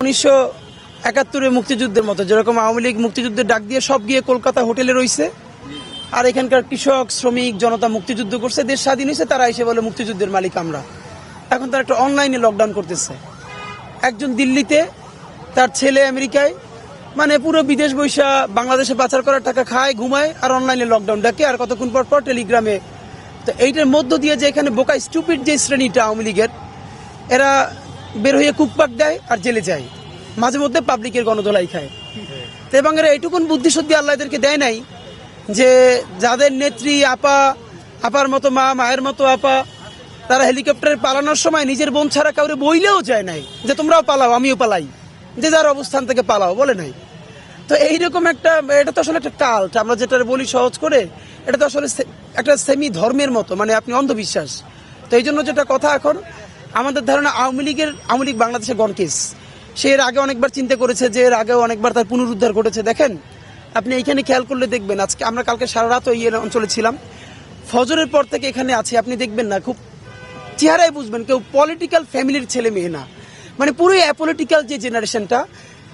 1971 মুক্তিযুদ্ধের মতো, যেরকম আওয়ামী লীগ মুক্তিযুদ্ধের ডাক দিয়ে সব গিয়ে কলকাতা হোটেলে রইছে, আর এখানকার কৃষক শ্রমিক জনতা মুক্তিযুদ্ধ করছে, দেশ স্বাধীন হয়েছে, তারা এসে বলে মুক্তিযুদ্ধের মালিক আমরা। এখন তারা একটা অনলাইনে লকডাউন করতেছে। একজন দিল্লিতে, তার ছেলে আমেরিকায়, মানে পুরো বিদেশ বৈশা বাংলাদেশে পাচার করার টাকা খায়, ঘুমায়, আর অনলাইনে লকডাউন ডাকে, আর কতক্ষণ পর পর টেলিগ্রামে। তো এইটার মধ্য দিয়ে যে এখানে বোকা স্টুপিড যে শ্রেণীটা আওয়ামী লীগের, এরা বের হয়ে কুকপাক দেয় আর জেলে যায়, মাঝে মধ্যে পাবলিকের গণধোলাই খায়। তো এবং এরা এইটুকুন বুদ্ধিশুদ্ধি আল্লাহ এদেরকে দেয় নাই যে যাদের নেত্রী আপার মতো মা, মায়ের মতো আপা, তারা হেলিকপ্টারে পালানোর সময় নিজের বোন ছাড়া কাউরে বইলেও যায় নাই যে তোমরাও পালাও আমিও পালাই, যে যার অবস্থান থেকে পালাও বলে নাই। তো এইরকম একটা, এটা তো আসলে একটা কাল্ট, আমরা যেটা বলি সহজ করে, এটা তো আসলে একটা সেমি ধর্মের মতো, মানে আপনি অন্ধবিশ্বাস। তো এই জন্য যেটা কথা, এখন আমাদের ধারণা আওয়ামী লীগ বাংলাদেশে গণকেস, সে এর আগে অনেকবার চিন্তা করেছে, যে এর আগেও অনেকবার তার পুনরুদ্ধার ঘটেছে। দেখেন আপনি এইখানে খেয়াল করলে দেখবেন, আজকে আমরা কালকে সারা রাত ওই অঞ্চলে ছিলাম, ফজরের পর থেকে এখানে আছি, আপনি দেখবেন না, খুব চেহারায় বুঝবেন কেউ পলিটিক্যাল ফ্যামিলির ছেলে মেয়ে না, মানে পুরোই অ্যাপলিটিক্যাল যে জেনারেশনটা,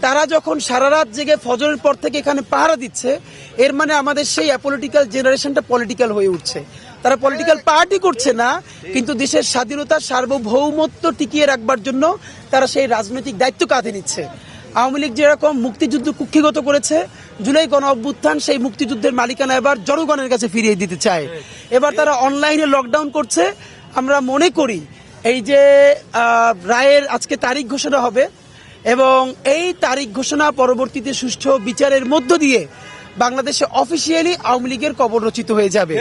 তারা যখন সারা রাত জেগে ফজরের পর থেকে এখানে পাহারা দিচ্ছে, এর মানে আমাদের সেই অ্যাপলিটিক্যাল জেনারেশনটা পলিটিক্যাল হয়ে উঠছে। তারা পলিটিক্যাল পার্টি করছে না, কিন্তু দেশের স্বাধীনতার সার্বভৌমত্ব টিকিয়ে রাখবার জন্য তারা সেই রাজনৈতিক দায়িত্ব কাঁধে নিচ্ছে। আওয়ামী লীগ যেরকম মুক্তিযুদ্ধ কুক্ষিগত করেছে, জুলাই গণ অভ্যুত্থান সেই মুক্তিযুদ্ধের মালিকানা এবার জনগণের কাছে ফিরিয়ে দিতে চায়। এবার তারা অনলাইনে লকডাউন করছে। আমরা মনে করি এই যে রায়ের আজকে তারিখ ঘোষণা হবে, এবং এই তারিখ ঘোষণা পরবর্তীতে সুষ্ঠু বিচারের মধ্য দিয়ে বাংলাদেশে অফিসিয়ালি আওয়ামী লীগের কবর রচিত হয়ে যাবে।